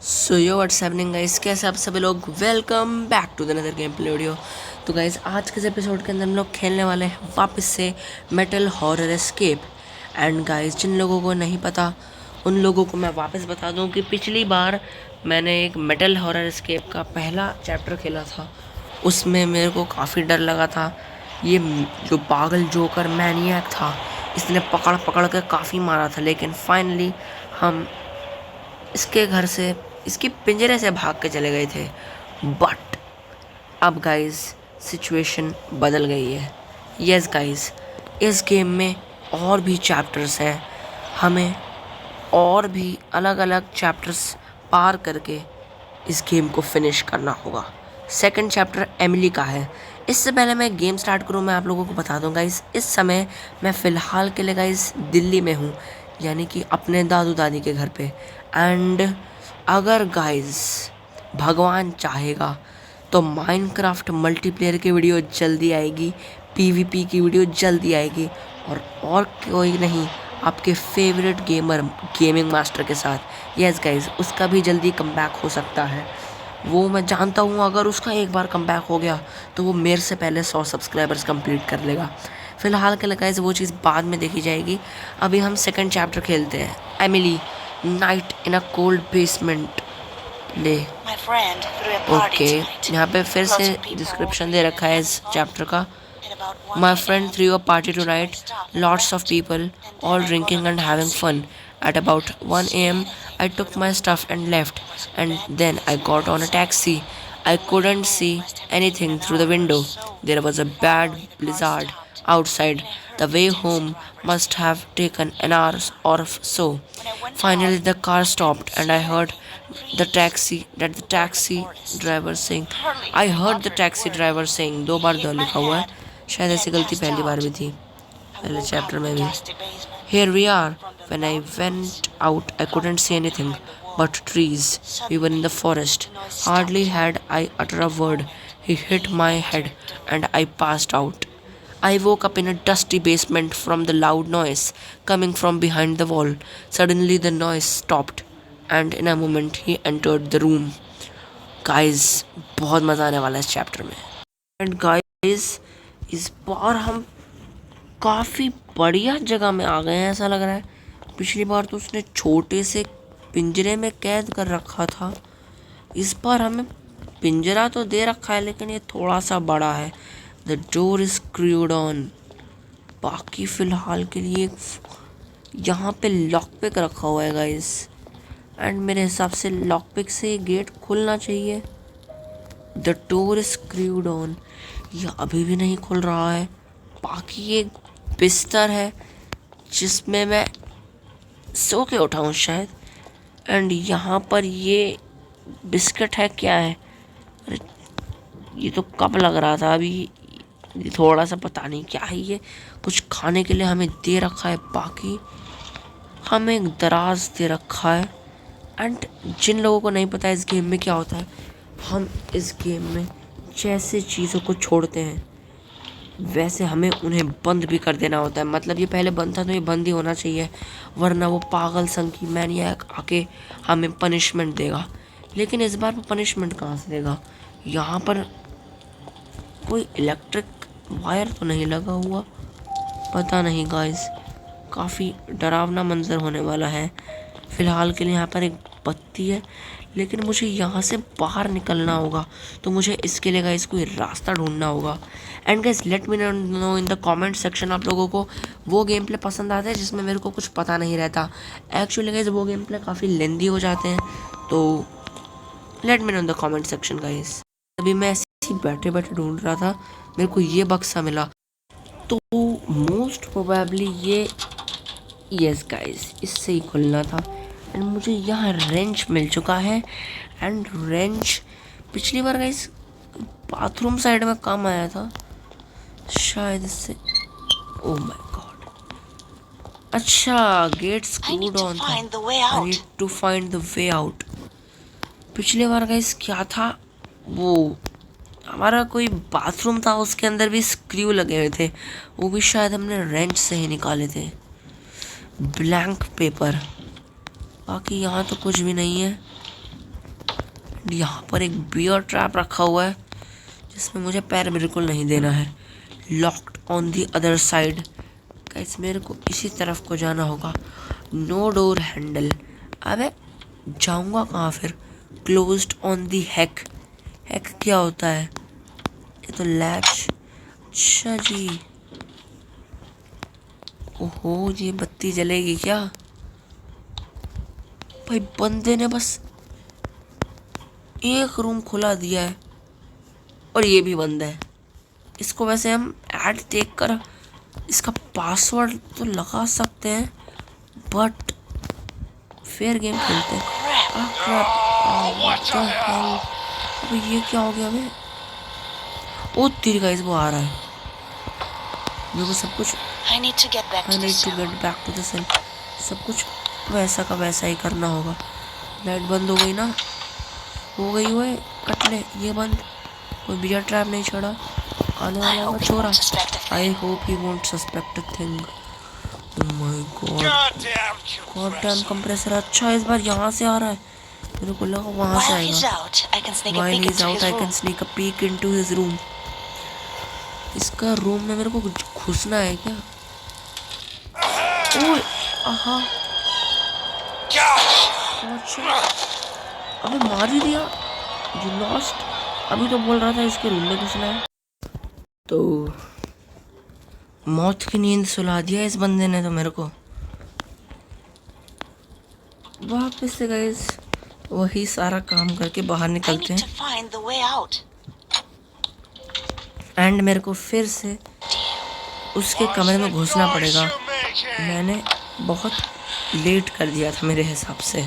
सो yo what's happening guys, कैसे आप सभी लोग। Welcome back to the another gameplay video. तो गाइस आज के इस एपिसोड के अंदर हम लोग खेलने वाले हैं वापस से metal horror escape. And guys जिन लोगों को नहीं पता उन लोगों को मैं वापस बता दूं कि पिछली बार मैंने एक मेटल हॉरर एस्केप का पहला चैप्टर खेला था, उसमें मेरे को काफ़ी डर लगा था। ये जो पागल जोकर मैनियक था, इसने पकड़ पकड़ के काफ़ी मारा था, लेकिन फाइनली हम इसके घर से, इसके पिंजरे से भाग के चले गए थे। बट अब गाइस सिचुएशन बदल गई है। यस गाइस, इस गेम में और भी चैप्टर्स हैं, हमें और भी अलग अलग चैप्टर्स पार करके इस गेम को फिनिश करना होगा। सेकंड चैप्टर एमिली का है। इससे पहले मैं गेम स्टार्ट करूँ, मैं आप लोगों को बता दूँ गाइस, इस समय मैं फ़िलहाल के लिए गाइस दिल्ली में हूँ, यानी कि अपने दादू दादी के घर पे। एंड अगर गाइस भगवान चाहेगा तो माइनक्राफ्ट मल्टीप्लेयर की वीडियो जल्दी आएगी, पीवीपी की वीडियो जल्दी आएगी, और कोई नहीं, आपके फेवरेट गेमर गेमिंग मास्टर के साथ। यस गाइस, उसका भी जल्दी कमबैक हो सकता है, वो मैं जानता हूँ। अगर उसका एक बार कमबैक हो गया तो वो मेरे से पहले 100 सब्सक्राइबर्स कंप्लीट कर लेगा। फ़िलहाल के लिए गाइस वो चीज़ बाद में देखी जाएगी। अभी हम सेकंड चैप्टर खेलते हैं, Emily night in a cold basement ले। ओके, यहाँ पे फिर से डिस्क्रिप्शन दे रखा है इस चैप्टर का। My friend threw a party tonight, lots of people, all drinking and having fun. At about 1 a.m., I took my stuff and left, and then I got on a taxi. I couldn't see anything through the window. There was a bad blizzard outside. The way home must have taken an hour or so. Finally, the car stopped, and the taxi driver saying, I heard the taxi driver saying, दो बार दो लिखा हुआ है, शायद ऐसी गलती पहली बार भी थी, पहले चैप्टर में भी। Here we are. When I went out, I couldn't see anything but trees. We were in the forest. Hardly had I uttered a word, he hit my head and I passed out. I woke up in a dusty basement from the loud noise coming from behind the wall. Suddenly the noise stopped and in a moment he entered the room. Guys, बहुत मज़ा आने वाला है इस chapter में। And guys इस बार हम काफ़ी बढ़िया जगह में आ गए हैं, ऐसा लग रहा है। पिछली बार तो उसने छोटे से पिंजरे में कैद कर रखा था, इस बार हमें पिंजरा तो दे रखा है लेकिन ये थोड़ा सा बड़ा है। The door is screwed on. बाकी फ़िलहाल के लिए यहाँ पे लॉक पिक रखा हुआ है गाइस, एंड मेरे हिसाब से लॉक पिक से ये गेट खुलना चाहिए। The door is screwed on, यह अभी भी नहीं खुल रहा है। बाकी एक बिस्तर है जिसमें मैं सो के उठा हूँ शायद, एंड यहाँ पर ये बिस्किट है, क्या है? अरे ये तो कब लग रहा था, अभी ये थोड़ा सा पता नहीं क्या है, ये कुछ खाने के लिए हमें दे रखा है। बाकी हमें एक दराज दे रखा है। एंड जिन लोगों को नहीं पता इस गेम में क्या होता है, हम इस गेम में जैसे चीज़ों को छोड़ते हैं वैसे हमें उन्हें बंद भी कर देना होता है। मतलब ये पहले बंद था तो ये बंद ही होना चाहिए, वरना वो पागल संकी मैनियक आके हमें पनिशमेंट देगा। लेकिन इस बार वो पनिशमेंट कहाँ से देगा? यहाँ पर कोई इलेक्ट्रिक वायर तो नहीं लगा हुआ, पता नहीं गाइस, काफ़ी डरावना मंजर होने वाला है। फ़िलहाल के लिए यहाँ पर एक बत्ती है, लेकिन मुझे यहाँ से बाहर निकलना होगा, तो मुझे इसके लिए गाइस कोई रास्ता ढूंढना होगा। And guys let me know in the comment section आप लोगों को वो गेम प्ले पसंद आता है जिसमें मेरे को कुछ पता नहीं रहता। एक्चुअली गाइस वो गेम प्ले काफ़ी लेंदी हो जाते हैं, तो let me know in the comment section guys. अभी मैं ऐसे ही बैठे बैठे ढूंढ रहा था, मेरे को ये बक्सा मिला, तो मोस्ट प्रोबेबली ये, यस गाइस इससे ही खुलना था। एंड मुझे यहाँ रेंच मिल चुका है, एंड रेंच पिछली बार गाइस बाथरूम साइड में काम आया था शायद, इससे। ओह माय गॉड, अच्छा गेट स्क्रूड ऑन था। I need to find the way out. पिछली बार गाइस क्या था, वो हमारा कोई बाथरूम था, उसके अंदर भी स्क्रू लगे हुए थे, वो भी शायद हमने रेंच से ही निकाले थे। ब्लैंक पेपर, बाकी यहाँ तो कुछ भी नहीं है। यहाँ पर एक बियर ट्रैप रखा हुआ है जिसमें मुझे पैर बिल्कुल नहीं देना है। Locked on the other side. Guys मेरे को इसी तरफ को जाना होगा। No door handle. अबे जाऊँगा कहाँ फिर? Closed on the hack. Hack क्या होता है? ये तो लैच। अच्छा जी। ओहो ये बत्ती जलेगी क्या? भाई बंदे ने बस एक रूम खुला दिया है और ये भी बंद है। इसको वैसे हम ऐड देखकर इसका पासवर्ड तो लगा सकते हैं बट फेयर गेम खेलते हैं। अबे ये क्या हो गया? अबे ओ तेरी गाइस वो आ रहा है। मेरे को सब कुछ I need to get back to the cell। सब कुछ वैसा का वैसा ही करना होगा। लाइट बंद हो गई ना? हो गई हुए कटले ये बंद। कोई बियर ट्रैप नहीं छोड़ा। आने वाला होगा छोरा। I hope he won't suspect a thing. Oh my God. God damn compressor. अच्छा इस बार यहाँ से आ रहा है। मेरे को लगा वहाँ से आएगा। While he's out, I can sneak a peek into his room। इसका रूम में मेरे को घुसना है क्या? ओह आहा। अच्छा अबे मार ही दिया। You lost। अभी तो बोल रहा था इसके रूम में घुसना है। तो मौत की नींद सुला दिया इस बंदे ने तो मेरे को। वापस से गाइस वही सारा काम करके बाहर निकलते हैं एंड मेरे को फिर से उसके कमरे में घुसना पड़ेगा। मैंने बहुत लेट कर दिया था मेरे हिसाब से।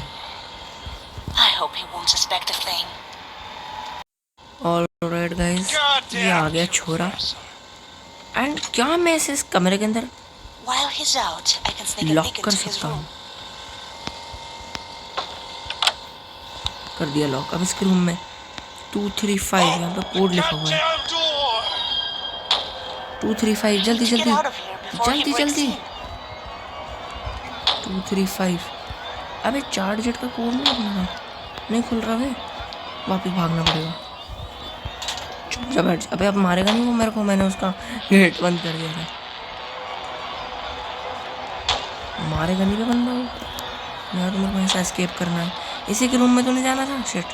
ऑलराइट गाइस ये आ गया छोरा। एंड क्या मैं इस कमरे के अंदर लॉक कर सकता हूँ? कर दिया लॉक। अब इसके रूम में 235 यहाँ पे कोड लिखा हुआ है। 235 जल्दी जल्दी जल्दी जल्दी। 235। अबे 4 डिजिट का कोड नहीं खुल रहा। नहीं खुल रहा है। वापस भागना पड़ेगा। चुप जा बैठ। अबे अब मारेगा नहीं वो मेरे को। मैंने उसका गेट बंद कर दिया था। मारेगा नहीं क्या बंदा वो? यार तो मेरे को ऐसा एस्केप करना है। इसी के रूम में तो नहीं जाना था। शिट।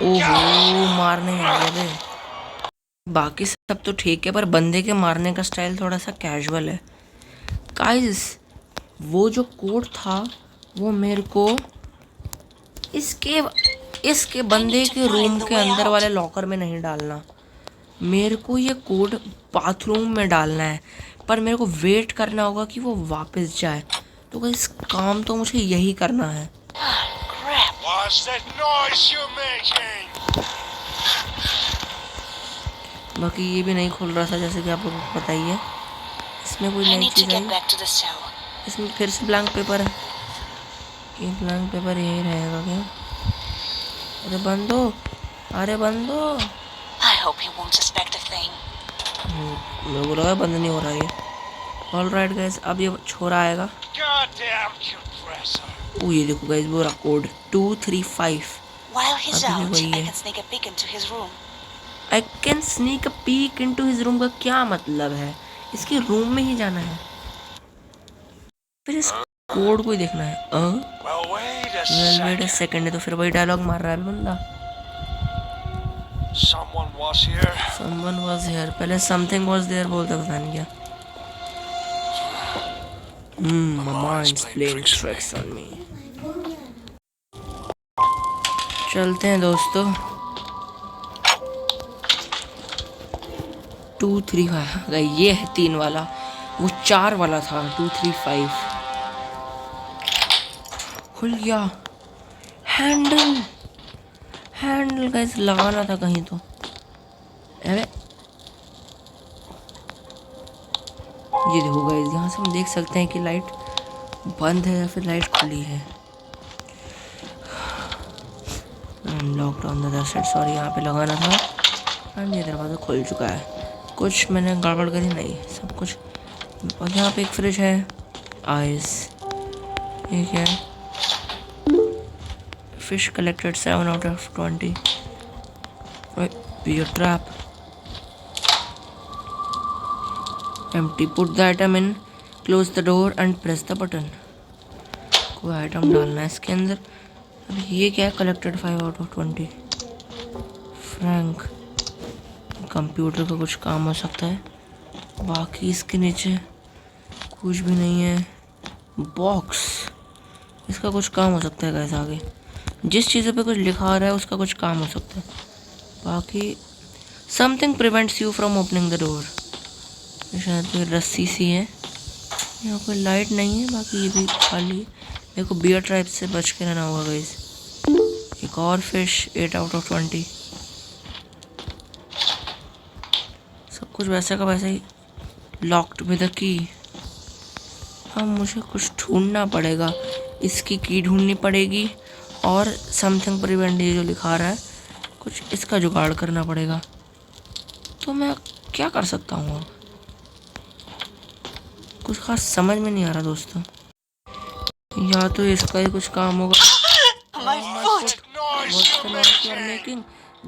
ओहो मारने आ गया बे। बाकी सब तो ठीक है पर बंदे के मारने का स्टाइल थोड़ा सा कैजुअल है। गाइस वो जो कोड था वो मेरे को इसके बंदे के रूम के अंदर वाले लॉकर में नहीं डालना। मेरे को ये कोड बाथरूम में डालना है पर मेरे को वेट करना होगा कि वो वापस जाए। तो गाइस काम तो मुझे यही करना है। बाकी ये भी नहीं खुल रहा था जैसे कि आप लोगों को पता ही है। इसमें कोई नई चीज़ आई। इसमें फिर से ब्लैंक पेपर है। ये ब्लैंक पेपर यही रहेगा क्या? अरे बंदो अरे बंदो। मेरे को लगा बंद नहीं हो रहा ये। ऑलराइट गाइस अब ये छोरा आएगा। ओ ये देखो गाइस वो रहा कोड 235। अभी वही है। I can sneak a peek into his room का क्या मतलब है? इसके रूम में ही जाना है फिर इस कोड को ही देखना है। वेट अ सेकंड है तो फिर वही डायलॉग मार रहा है बंदा। Someone was here। पहले something was there बोलता पता नहीं क्या। My mind's playing tricks on me। चलते हैं दोस्तों। 235 ये है 3 वाला। वो 4 वाला था 235। खुल गया। हैंडल गाइस लगाना था कहीं तो। अरे ये देखो गाइस यहाँ से हम देख सकते हैं कि लाइट बंद है या फिर लाइट खुली है। Locked on the other side. Sorry यहाँ पे लगाना था। ये दरवाज़ा खुल चुका है। कुछ मैंने गड़बड़ करी नहीं सब कुछ। और यहाँ पे एक फ्रिज है। आइस ये क्या है? fish collected 7 out of 20. Wait, be a trap. Empty. Put the item in. Close the door and press the button. कोई आइटम डालना है इसके अंदर. अब ये क्या है? Collected 5 out of 20. Frank. Computer का कुछ काम हो सकता है. बाकी इसके नीचे कुछ भी नहीं है. बॉक्स. इसका कुछ काम हो सकता है गाइस. आगे जिस चीज़ों पे कुछ लिखा आ रहा है उसका कुछ काम हो सकता है. बाकी something prevents you from opening the door. शायद कोई रस्सी सी है. यहाँ कोई लाइट नहीं है. बाकी ये भी खाली है. मेरे को बियर ट्राइब से बच के रहना होगा गाइस. एक और फिश 8 out of 20. सब कुछ वैसे का वैसे ही. Locked with the key. अब मुझे कुछ ढूंढना पड़ेगा. इसकी की ढूंढनी पड़ेगी और समथिंग प्रिवेंट ये जो लिखा रहा है कुछ इसका जुगाड़ करना पड़ेगा. तो मैं क्या कर सकता हूँ? कुछ खास समझ में नहीं आ रहा दोस्तों. या तो इसका ही कुछ काम होगा.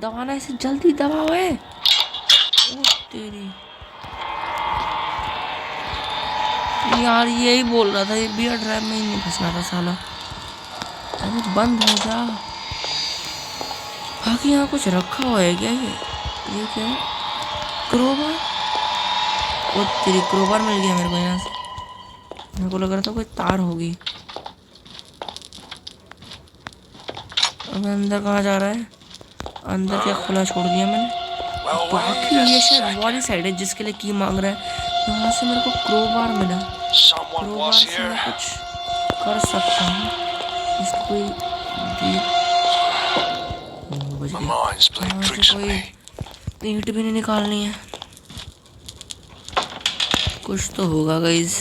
दबाना इसे. जल्दी दबाओ है. तेरी यार यही बोल रहा था. ये बियर ड्राइव में ही नहीं फंसना था साला. अरे बंद हो जा. बाकी यहाँ कुछ रखा हुआ है क्या? ये क्या है? क्रोबार. वो तेरी क्रोबार मिल गया मेरे को यहाँ से. मेरे को लग रहा था कोई तार होगी. अब अंदर कहाँ जा रहा है? अंदर क्या खुला छोड़ दिया मैंने. बाकी ये शायद वाली साइड है जिसके लिए की मांग रहा है. यहाँ से मेरे को क्रोबार मिला. क्रोबार से मैं कुछ कर सकता हूँ. इसको कोई ईंट भी नहीं निकालनी है. कुछ तो होगा गाइज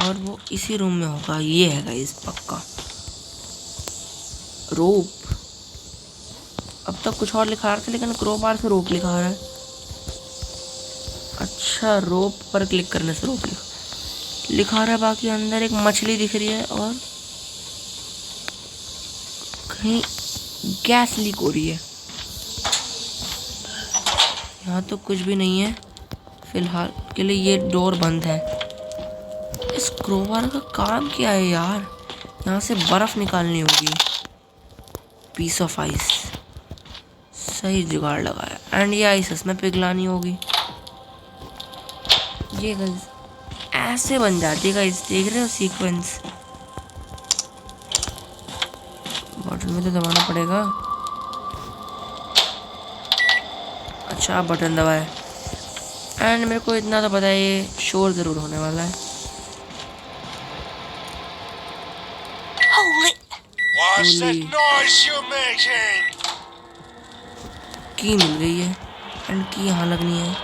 और वो इसी रूम में होगा. ये है गाइज पक्का. रोप. अब तक कुछ और लिखा रहा था लेकिन क्रोबार से रोप लिखा रहा है. अच्छा रोप पर क्लिक करने से रोप लिखा रहा है. बाकी अंदर एक मछली दिख रही है और कहीं गैस लीक हो रही है. यहाँ तो कुछ भी नहीं है फिलहाल के लिए. ये डोर बंद है. इस क्रोबार का काम क्या है यार? यहाँ से बर्फ निकालनी होगी. Piece of ice. सही जुगाड़ लगाया. एंड ये आइस इसमें पिघलानी होगी. ये गाइस ऐसे बन जाती है गाइस. देख रहे हो सीक्वेंस. बटन में तो दबाना पड़ेगा. अच्छा बटन दबाए. एंड मेरे को इतना तो पता है ये शोर ज़रूर होने वाला है. की मिल गई है. एंड की यहाँ लगनी है.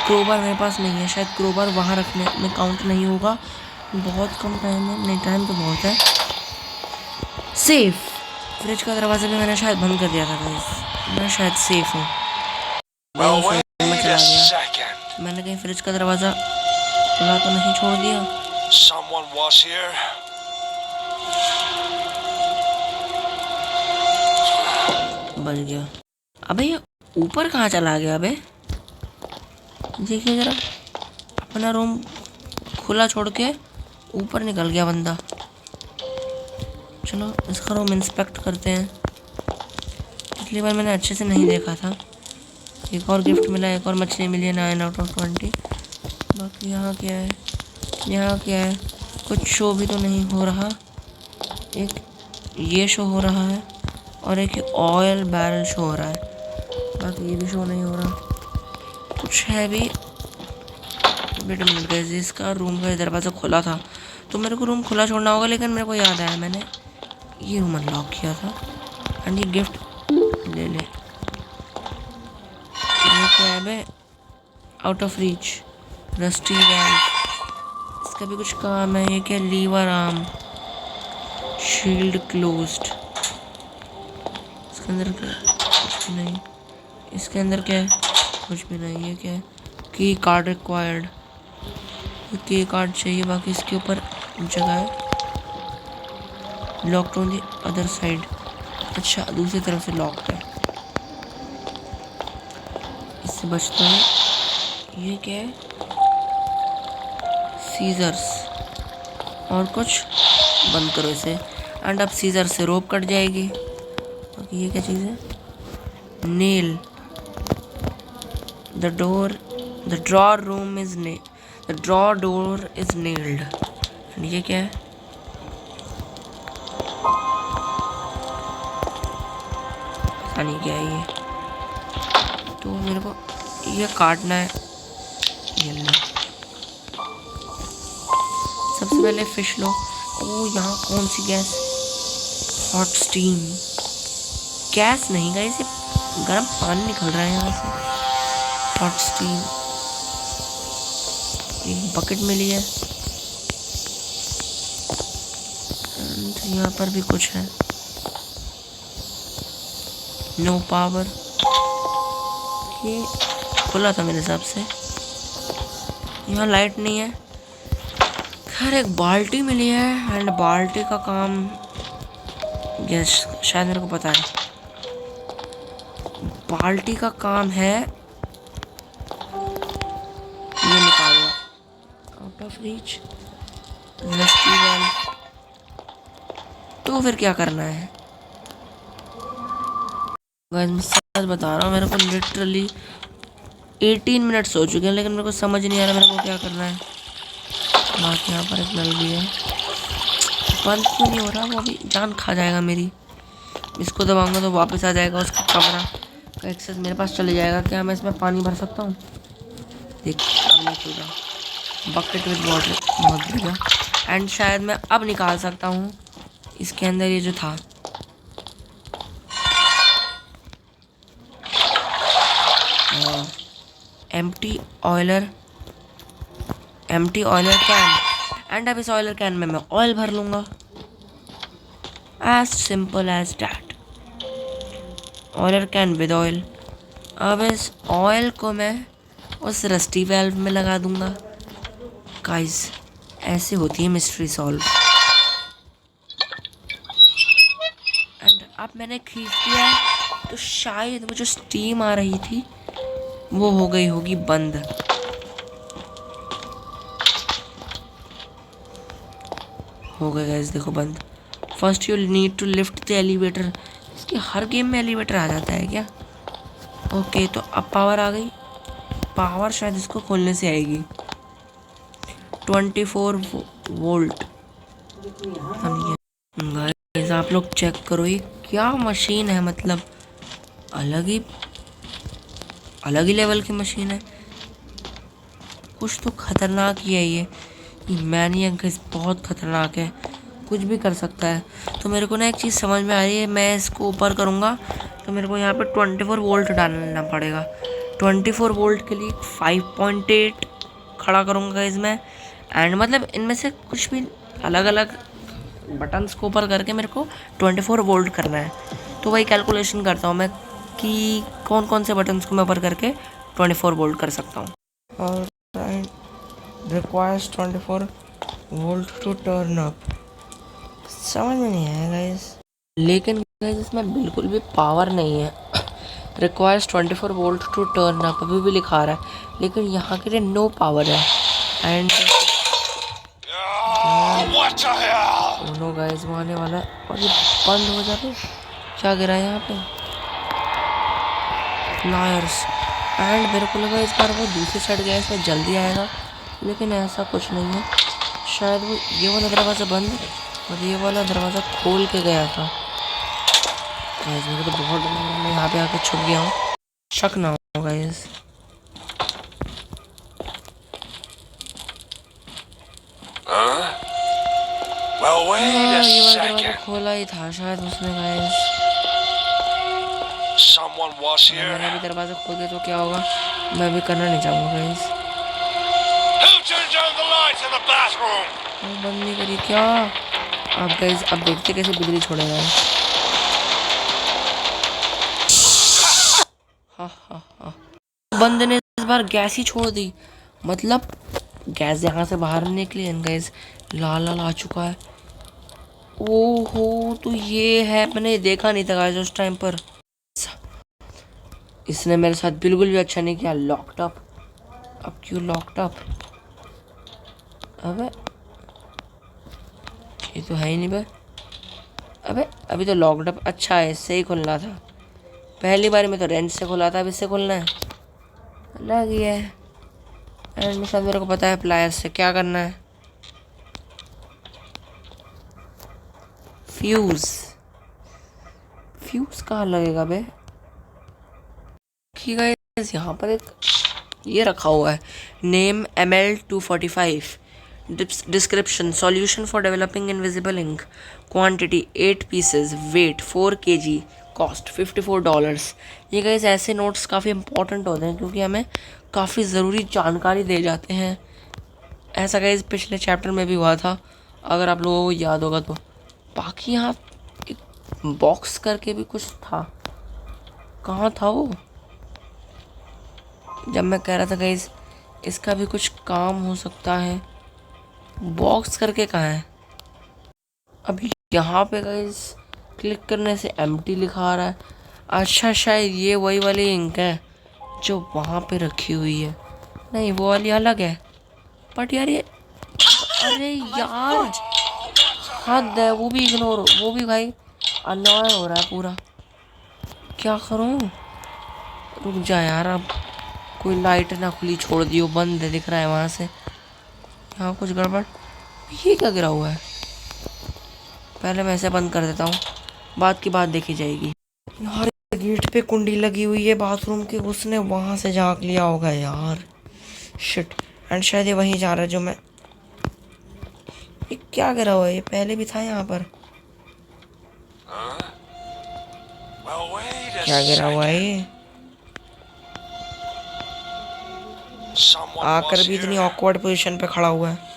क्रोबार मेरे पास नहीं है. शायद क्रोबार वहाँ रखने में काउंट नहीं होगा. बहुत कम टाइम है. नहीं टाइम तो बहुत है. सेफ. फ्रिज का दरवाज़ा भी मैंने शायद बंद कर दिया था गाइस. मैं शायद सेफ हूँ. मैं चला गया. मैंने कहीं फ्रिज का दरवाज़ा खुला तो नहीं छोड़ दिया. बच गया. अबे ये ऊपर कहाँ चला गया? अबे देखिए जरा. अपना रूम खुला छोड़ के ऊपर निकल गया बंदा. चलो इसका रूम इंस्पेक्ट करते हैं. पिछली बार मैंने अच्छे से नहीं देखा था. एक और गिफ्ट मिला. एक और मछली मिली है 9 out of 20. बाकी यहाँ क्या है? यहाँ क्या है? कुछ शो भी तो नहीं हो रहा. एक ये शो हो रहा है और एक ऑयल बैरल शो हो रहा है. बाकी ये भी शो नहीं हो रहा. कुछ है भी. बेटा मिल गया. इसका रूम का दरवाज़ा खुला था तो मेरे को रूम खुला छोड़ना होगा. लेकिन मेरे को याद आया मैंने ये रूम अनलॉक किया था. एंड ये गिफ्ट ले ले. ये क्या है बे? Out of reach. Rusty valve. इसका भी कुछ काम है. ये क्या? Lever arm. Shield closed. इसके अंदर क्या? कुछ भी नहीं. इसके अंदर क्या है? कुछ भी नहीं. ये क्या है? की कार्ड रिक्वायर्ड. की कार्ड चाहिए. बाकी इसके ऊपर जगह है. Locked on the other side. अच्छा दूसरी तरफ से लॉक्ड है, इससे बचता है। ये क्या है? सीजर्स और कुछ। बंद करो इसे। एंड अब सीजर से रोप कट जाएगी। ये क्या चीज़ है? Nail. The door the drawer room is the drawer door is nailed. ये क्या है? पता नहीं क्या है ये। तो मेरे को ये काटना है। ये लो। सबसे पहले फिश लो। ओ यहाँ कौन सी गैस? Hot steam. गैस नहीं गाइस, ये गर्म पानी निकल रहा है यहाँ से। Hot steam. एक बकेट मिली है। एंड यहाँ पर भी कुछ है। No power. ये खुला था मेरे हिसाब से। यहाँ लाइट नहीं है। खैर एक बाल्टी मिली है। एंड बाल्टी का काम गैस शायद मेरे को पता है। बाल्टी का काम है ये निकालना। Out of reach. Rusty valve. तो फिर क्या करना है? मैं सच बता रहा हूँ, मेरे को लिटरली 18 मिनट्स हो चुके हैं, लेकिन मेरे को समझ नहीं आ रहा मेरे को क्या करना है। बाकी यहाँ पर एक नल भी है। बंद क्यों नहीं हो रहा? वो अभी जान खा जाएगा मेरी। इसको दबाऊंगा तो वापस आ जाएगा उसका कमरा का एक्सेस मेरे पास चले जाएगा। क्या मैं इसमें पानी भर सकता हूँ? देख अब नहीं खुल रहा। बकेट विद वाटर बहुत बढ़िया। एंड शायद मैं अब निकाल सकता हूँ इसके अंदर ये जो था। Empty Euler can. एंड अब इस ऑयलर कैन में मैं ऑयल भर लूँगा। As simple as that. Oiler can with oil. अब इस ऑयल को मैं उस रस्टी वाल्व में लगा दूंगा। गाइस ऐसे होती है मिस्ट्री सॉल्व। एंड अब मैंने खींच दिया तो शायद वो जो स्टीम आ रही थी वो हो गई होगी बंद। हो गया गाइस, देखो बंद। First you need to lift the elevator. इसके हर गेम में एलिवेटर आ जाता है क्या? ओके तो अब पावर आ गई। पावर शायद इसको खोलने से आएगी। 24 वोल्ट। गाइस आप लोग चेक करो ये क्या मशीन है, मतलब अलग ही लेवल की मशीन है। कुछ तो खतरनाक ही है ये मैनियक बहुत खतरनाक है, कुछ भी कर सकता है। तो मेरे को ना एक चीज़ समझ में आ रही है, मैं इसको ऊपर करूँगा तो मेरे को यहाँ पे 24 वोल्ट डालना पड़ेगा। 24 वोल्ट के लिए 5.8 खड़ा करूँगा इसमें। एंड मतलब इनमें से कुछ भी अलग अलग बटन्स को ऊपर करके मेरे को 24 वोल्ट करना है। तो वही कैलकुलेशन करता हूँ मैं कि कौन कौन से बटन्स को मैं ऊपर करके 24 वोल्ट कर सकता हूँ। और requires 24 volt to turn up. समझ में नहीं आया गाइस, लेकिन गाइस इसमें बिल्कुल भी पावर नहीं है। Requires 24 volt to turn up अभी भी लिखा रहा है, लेकिन यहाँ के लिए नो पावर है। एंड नो गाइस वो आने वाला है और ये बंद हो जाए। क्या गिरा है यहाँ पे? लायर्स। एंड मेरे को लगा इस बार वो दूसरी साइड गया इसमें जल्दी आएगा, लेकिन ऐसा कुछ नहीं है। शायद वो ये वाला दरवाज़ा बंद और ये वाला दरवाज़ा खोल के गया था। गाइस मेरे को तो बहुत डर लग रहा है, मैं यहाँ पे आके छुप गया हूँ, शक ना हो गाइस। ये वाला दरवाज़ा खोला ही था शायद उसने गाइस। मैंने भी दरवाज़ा खोल दिया तो क्या होगा, मैं भी करना नहीं चाहूँगा गाइस। बंद नहीं करी क्या? अब गाइस अब देखते कैसे बिजली छोड़ेगा। हाँ बंद ने इस बार गैस ही छोड़ दी, मतलब गैस यहाँ से बाहर निकली। एंड गाइस लाल लाल आ चुका है। ओहो, तो ये है, मैंने देखा नहीं था गाइस उस टाइम पर। इसने मेरे साथ बिल्कुल भी अच्छा नहीं किया। Locked up. अब क्यों लॉक्ड अप? अबे ये तो है ही नहीं बे। अबे अभी तो लॉक्ड अप। अच्छा है, इससे ही खुलना था। पहली बार में तो रेंट से खुला था, अब इससे खुलना है। लग गया है। एंड शायद मेरे को पता है प्लायर्स से क्या करना है। फ्यूज। फ्यूज कहाँ लगेगा बे? ठीक है, यहाँ पर एक ये रखा हुआ है। Name ML245। Description solution for developing invisible ink. Quantity 8 pieces. Weight 4 kg। Cost $54। ये गाइस ऐसे नोट्स काफ़ी इंपॉर्टेंट होते हैं क्योंकि हमें काफ़ी ज़रूरी जानकारी दे जाते हैं। ऐसा गाइस पिछले चैप्टर में भी हुआ था, अगर आप लोगों को याद होगा तो। बाकी यहाँ एक बॉक्स करके भी कुछ था, कहाँ था वो? जब मैं कह रहा था गाइस इसका भी कुछ काम हो सकता है। बॉक्स करके कहाँ है? अभी यहाँ पे गाइस क्लिक करने से एम्प्टी लिखा आ रहा है। अच्छा, शायद ये वही वाली इंक है जो वहाँ पे रखी हुई है। नहीं, वो वाली अलग है। बट यार ये, अरे यार हद है। वो भी इग्नोर, वो भी भाई अननोय हो रहा है पूरा। क्या करूँ? रुक जा यार, अब कोई लाइट ना खुली छोड़ दियो, बंद है दिख रहा है वहाँ से। यहाँ कुछ गड़बड़। ये क्या गिरा हुआ है? पहले मैं इसे बंद कर देता हूँ, बात की बात देखी जाएगी। यार गेट पे कुंडी लगी हुई है बाथरूम की, उसने वहाँ से झाँक लिया होगा यार। शिट। एंड शायद ये वहीं जा रहा है जो मैं। ये क्या गिरा हुआ है? ये पहले भी था यहाँ पर। क्या गिरा हुआ है ये? आकर भी इतनी ऑकवर्ड पोजीशन पे खड़ा हुआ है।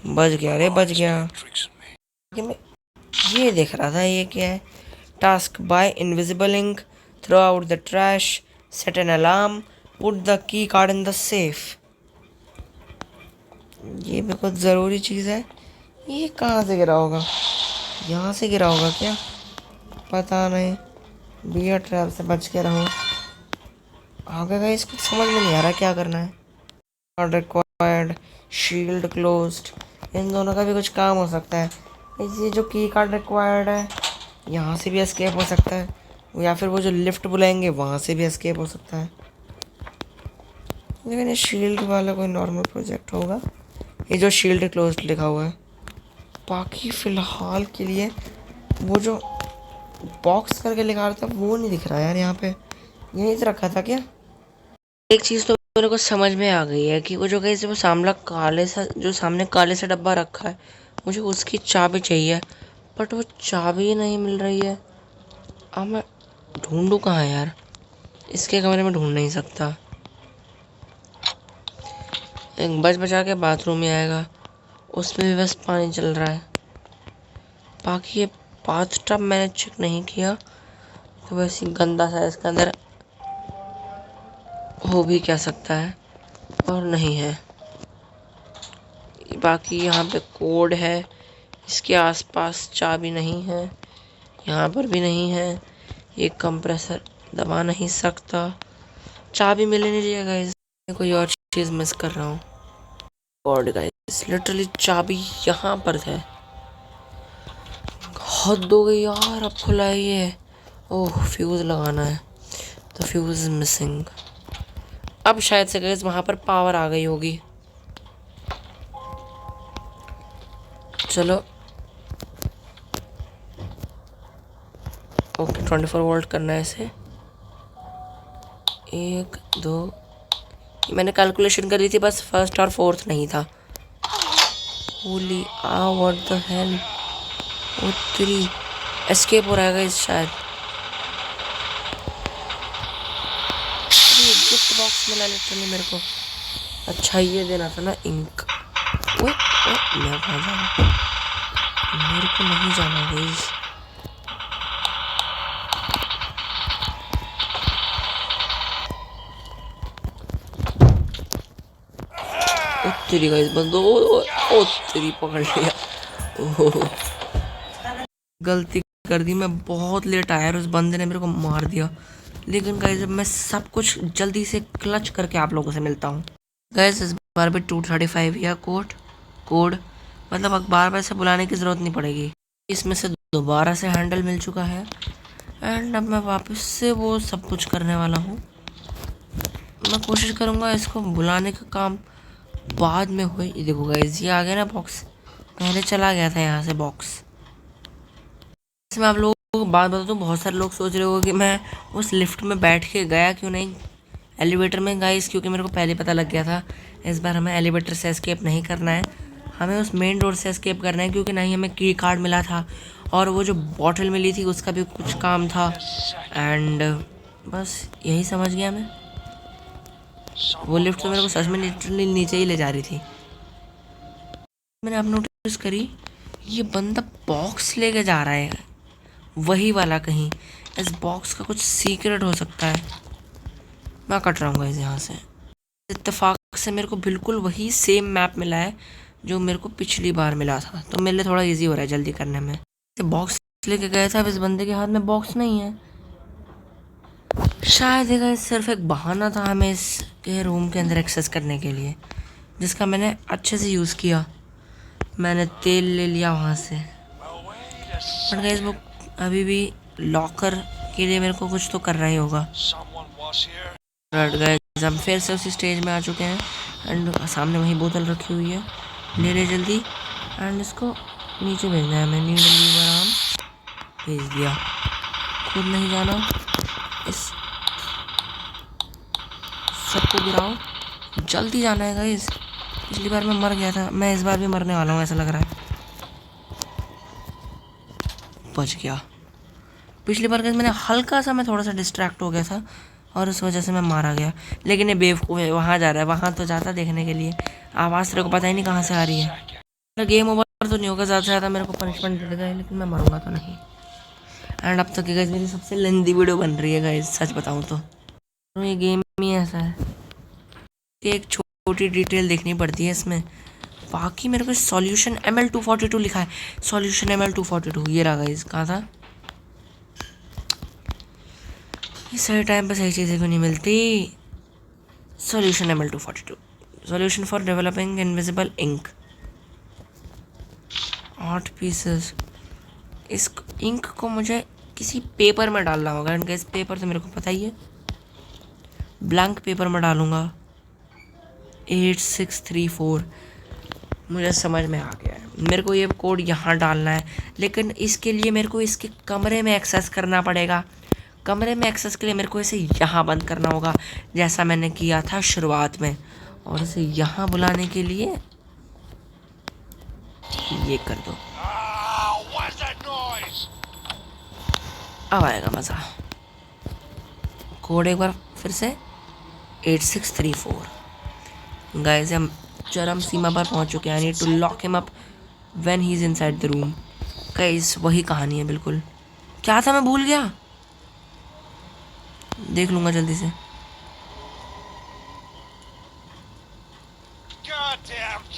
बच गया रे, बच गया। मैं ये देख रहा था, ये क्या है? Task by invisible ink. Throw out the trash. Set an alarm. Put the key card in the safe. ये भी कुछ ज़रूरी चीज़ है। ये कहाँ से गिरा होगा? यहाँ से गिरा होगा क्या? पता नहीं। बियर ट्रैप से बच के रहो। आगे का इसको समझ में नहीं आ रहा क्या करना है। Card required. Shield closed. इन दोनों का भी कुछ काम हो सकता है। ये जो की कार्ड रिक्वायर्ड है, यहाँ से भी एस्केप हो सकता है, या फिर वो जो लिफ्ट बुलाएंगे वहाँ से भी एस्केप हो सकता है। लेकिन ये शील्ड वाला कोई नॉर्मल प्रोजेक्ट होगा। ये जो शील्ड क्लोज्ड लिखा हुआ है। बाकी फ़िलहाल के लिए वो जो बॉक्स करके लिखा रहा था वो नहीं दिख रहा यार यहाँ पे। यहीं से रखा था क्या? एक चीज़ तो मेरे को समझ में आ गई है कि वो जो कहीं से वो सामने काले सा डब्बा रखा है, मुझे उसकी चाबी चाहिए। बट वो चाबी नहीं मिल रही है। अब मैं ढूंढूं कहाँ यार? इसके कमरे में ढूंढ नहीं सकता। एक बच बचा के बाथरूम में आएगा, उसमें भी बस पानी चल रहा है। बाकी ये बाथटब मैंने चेक नहीं किया, तो वैसे गंदा सा इसके अंदर हो भी क्या सकता है और नहीं है। बाकी यहाँ पे कोड है, इसके आसपास चाबी नहीं है, यहाँ पर भी नहीं है। ये कंप्रेसर दबा नहीं सकता। चाबी मिल नहीं रही है गाइस, मैं कोई और चीज़ मिस कर रहा हूँ। गॉड गाइस, लिटरली चाबी यहाँ पर है। हद हो गई यार, अब खुला है ये। ओह, फ्यूज़ लगाना है, तो फ्यूज़ मिसिंग। अब शायद से गाइस वहाँ पर पावर आ गई होगी। चलो ओके, 24 वोल्ट करना है इसे। 1 2, मैंने कैलकुलेशन कर ली थी, बस फर्स्ट और फोर्थ नहीं था। Holy what the hell. O 3 escape हो रहा है गाइस शायद। गिफ्ट बॉक्स मिला लिटरली मेरे को। अच्छा, ये देना था ना इंक। ओए ओए, मैं कहाँ जा रहा हूँ? मेरे को नहीं जाना गाइस। ओ तेरी गाइस बंदो, ओ तेरी पकड़ लिया। ओह गलती कर दी, मैं बहुत लेट आया और उस बंदे ने मेरे को मार दिया। लेकिन गाइस अब मैं सब कुछ जल्दी से क्लच करके आप लोगों से मिलता हूँ। गाइस इस बार भी 235 या कोड मतलब अखबार में से बुलाने की ज़रूरत नहीं पड़ेगी। इसमें से दोबारा से हैंडल मिल चुका है एंड अब मैं वापस से वो सब कुछ करने वाला हूँ। मैं कोशिश करूँगा इसको बुलाने का काम बाद में हुए। ये देखो गाइस, ये आ गया ना बॉक्स, पहले चला गया था यहाँ से बॉक्स। इसमें आप लोगों को बात बता दूँ, बहुत सारे लोग सोच रहे हो कि मैं उस लिफ्ट में बैठ के गया क्यों नहीं एलिवेटर में। गाइस क्योंकि मेरे को पहले पता लग गया था इस बार हमें एलिवेटर से एस्केप नहीं करना है, हमें उस मेन डोर से एस्केप करना है। क्योंकि नहीं हमें की कार्ड मिला था और वो जो बॉटल मिली थी उसका भी कुछ काम था एंड बस यही समझ गया मैं। वो लिफ्ट तो मेरे को सच में लिटरली नीचे ही ले जा रही थी। मैंने अब नोटिस करी ये बंदा बॉक्स लेके जा रहा है, वही वाला। कहीं इस बॉक्स का कुछ सीक्रेट हो सकता है। मैं कट रहा हूँ यहाँ से। इत्तेफाक से मेरे को बिल्कुल वही सेम मैप मिला है जो मेरे को पिछली बार मिला था, तो मेरे लिए थोड़ा इजी हो रहा है जल्दी करने में। बॉक्स लेके गया था, अब इस बंदे के हाथ में बॉक्स नहीं है। शायद ये सिर्फ एक बहाना था हमें इसके रूम के अंदर एक्सेस करने के लिए, जिसका मैंने अच्छे से यूज़ किया। मैंने तेल ले लिया वहाँ से, पर गाइस वो अभी भी लॉकर के लिए मेरे को कुछ तो करना ही होगा। गाइस हम फिर से उसी स्टेज में आ चुके हैं एंड सामने वही बोतल रखी हुई है। ले ले जल्दी एंड इसको नीचे भेजना है। मैंने आराम भेज दिया, खुद नहीं जाना। इस सबको गिराओ, जल्दी जाना है गाइस। पिछली बार मैं मर गया था, मैं इस बार भी मरने वाला हूँ ऐसा लग रहा है। बच गया। पिछली बार गाइस मैंने हल्का सा मैं थोड़ा सा डिस्ट्रैक्ट हो गया था और उस वजह से मैं मारा गया। लेकिन ये बेवकूफ़ है, वहाँ जा रहा है, वहाँ तो जाता देखने के लिए। आवाज़ तेरे को पता ही नहीं कहाँ से आ रही है। गेम ओवर तो नहीं होगा, ज़्यादा से ज़्यादा मेरे को पनिशमेंट दे देगा, लेकिन मैं मरूंगा तो नहीं। एंड अब तक गाइस मेरी सबसे लेंदी वीडियो बन रही है गाइस, सच बताऊँ तो ये गेम ही ऐसा है कि एक छोटी डिटेल देखनी पड़ती है इसमें। बाकी मेरे को सॉल्यूशन ML242 लिखा है, सॉल्यूशन ML242 ये रहा गाइस। कहाँ था ये? सही टाइम पे सही चीज़ें क्यों नहीं मिलती? Solution ML242, solution for developing invisible ink, 8 pieces. इस इंक को मुझे किसी पेपर में डालना होगा एंड इस पेपर तो मेरे को पता ही है, ब्लैंक पेपर में डालूँगा। 8634 मुझे समझ में आ गया है। मेरे को ये कोड यहाँ डालना है, लेकिन इसके लिए मेरे को इसके कमरे में एक्सेस करना पड़ेगा। कमरे में एक्सेस के लिए मेरे को इसे यहाँ बंद करना होगा, जैसा मैंने किया था शुरुआत में। और इसे यहाँ बुलाने के लिए ये कर दो, अब आएगा मज़ा। कोड एक बार फिर से 8634। गाइस हम चरम सीमा पर पहुंच चुके हैं। I need to lock him up when he is inside the room. Guys वही कहानी है बिल्कुल। क्या था मैं भूल गया, देख लूंगा जल्दी से।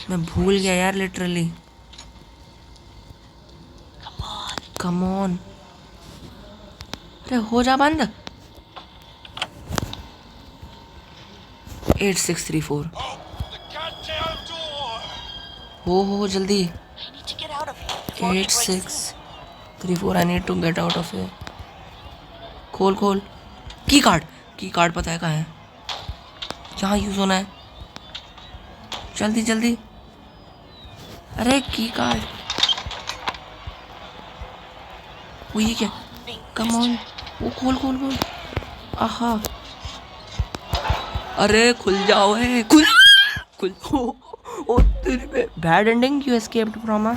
मैं भूल गया यार लिटरली। कम ऑन, अरे हो जा बंद। 8634 हो जल्दी। 8634 I need to get out of here. खोल की कार्ड पता है कहाँ है, जहाँ यूज होना है। जल्दी अरे की कार्ड, वो ये क्या? कम ऑन, वो खोल। आहा, अरे खुल जाओ है, खुल। ओ तेरे पे bad ending. You escaped from a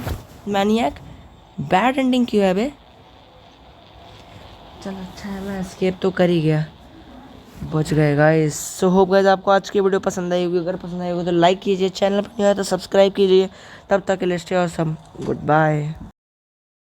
maniac. Bad ending क्यों है बे? चल अच्छा है मैं एस्केप तो कर ही गया, बच गए गाइस। सो होप गाइस आपको आज की वीडियो पसंद आई होगी। अगर पसंद आई होगी तो लाइक कीजिए, चैनल पर नहीं आया तो सब्सक्राइब कीजिए। तब तक के लिए स्टे ऑसम, गुड बाय।